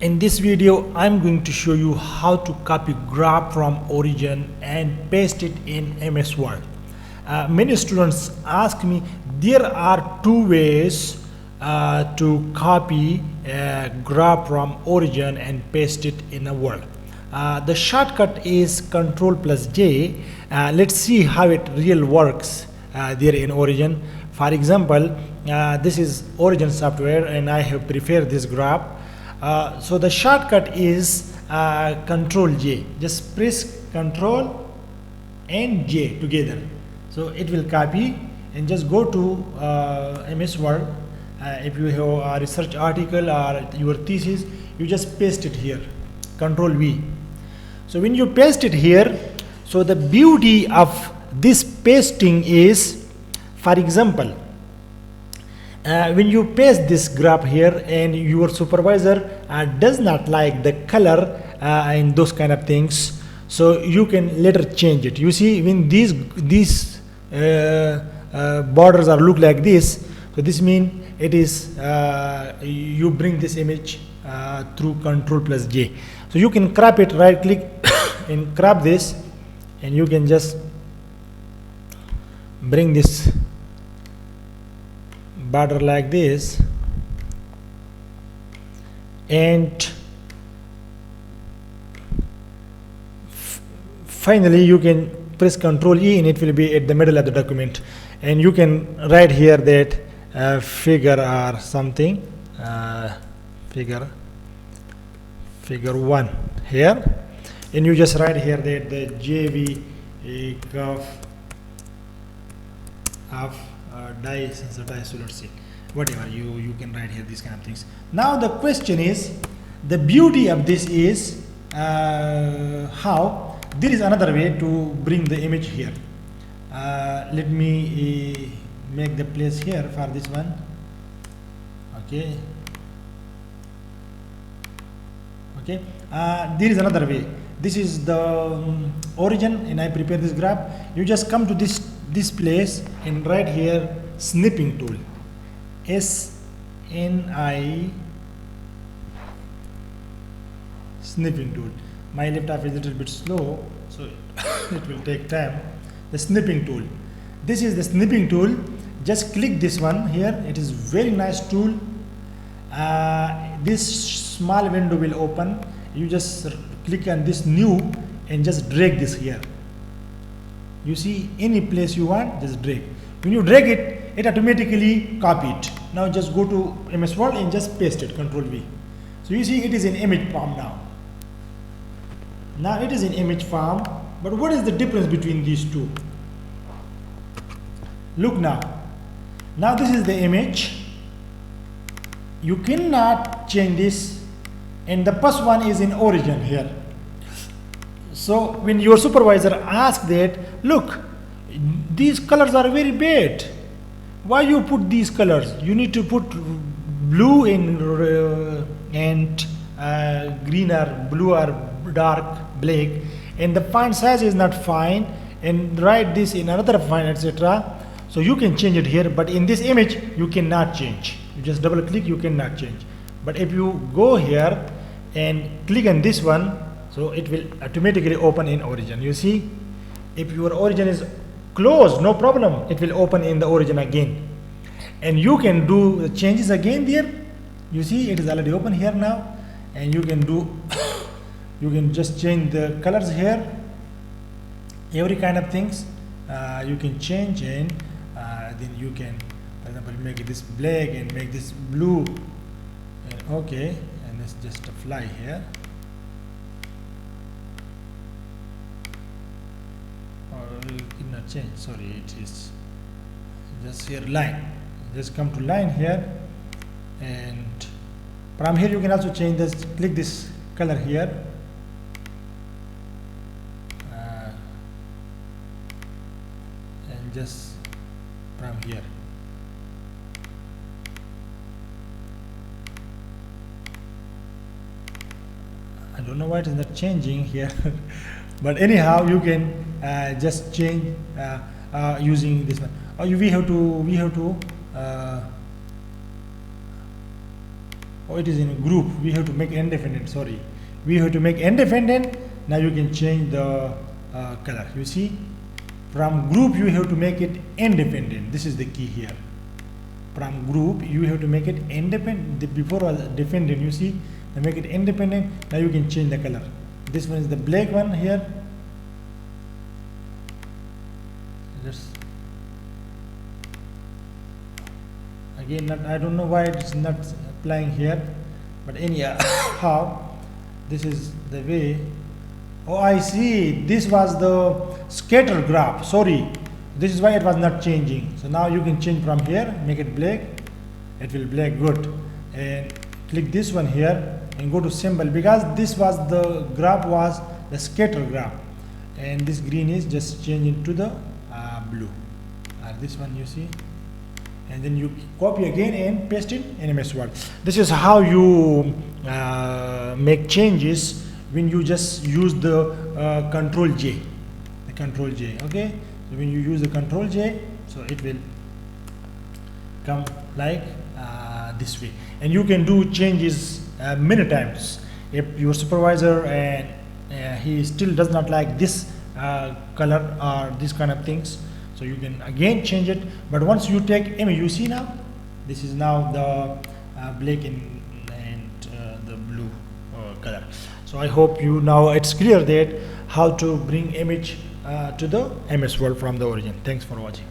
In this video, I'm going to show you how to copy graph from origin and paste it in MS Word. Many students ask me, there are two ways to copy a graph from origin and paste it in a Word. The shortcut is Ctrl J. Let's see how it really works there in origin. For example, this is origin software and I have prepared this graph. So the shortcut is Ctrl J. Just press Ctrl and J together. So it will copy, and just go to MS Word. If you have a research article or your thesis, you just paste it here. Ctrl V. So when you paste it here, so the beauty of this pasting is, for example, when you paste this graph here and your supervisor does not like the color and those kind of things, so you can later change it. You see, when these borders are look like this, so this means it is you bring this image through Ctrl J. So you can crop it, right click and crop this, and you can just bring this border like this, and finally you can press Ctrl E and it will be at the middle of the document, and you can write here that figure or something, figure 1 here, and you just write here that the JV curve of dye-sensitized solar cell, whatever you can write here, these kind of things. Now the question is, the beauty of this is how there is another way to bring the image here. Let me make the place here for this one. Okay, there is another way. This is the origin and I prepare this graph. You just come to this place and write here snipping tool, SNI, snipping tool. My laptop is a little bit slow, so it will take time. The snipping tool, this is the snipping tool. Just click this one here. It is very nice tool. This small window will open. You just click on this new and just drag this here. You see, any place you want, just drag. When you drag it, it automatically copy it. Now just go to MS Word and just paste it, Ctrl V. So you see, it is in image form now. Now it is in image form, but what is the difference between these two? Look now. Now this is the image. You cannot change this, and the first one is in origin here. So when your supervisor asks that, look, these colors are very bad, why you put these colors? You need to put blue and green or blue or dark black, and the font size is not fine, and write this in another font, etc. So you can change it here, but in this image you cannot change. You just double click, you cannot change. But if you go here and click on this one, so it will automatically open in origin. You see, if your origin is closed, no problem, it will open in the origin again, and you can do the changes again there. You see, it is already open here now, and you can do you can just change the colors here, every kind of things you can change, and then you can, for example, make this black and make this blue, and okay, and it's just a fly here. You cannot change, sorry, it is just here line. Just come to line here, and from here you can also change this. Click this color here, and just from here. I don't know why it is not changing here, but anyhow you can just change using this one. We have to Oh, it is in a group. We have to make independent. Sorry, we have to make independent. Now you can change the color. You see, from group you have to make it independent. This is the key here. From group you have to make it independent. Before was dependent. You see, now make it independent. Now you can change the color. This one is the black one here. Let's again, not, I don't know why it's not applying here, but anyhow, this is the way. Oh, I see, this was the scatter graph. Sorry, this is why it was not changing. So now you can change from here, make it black. It will black, good. And click this one here and go to symbol, because this was the graph was the scatter graph, and this green is just change into the blue. This one you see, and then you copy again and paste it in MS Word. This is how you make changes when you just use the Ctrl J. The Ctrl J. Okay. So when you use the Ctrl J, so it will come like this way, and you can do changes many times. If your supervisor and he still does not like this color or this kind of things, so you can again change it. But once you take image, you see now this is now the black and the blue color. So I hope you now it's clear that how to bring image to the MS Word from the origin. Thanks for watching.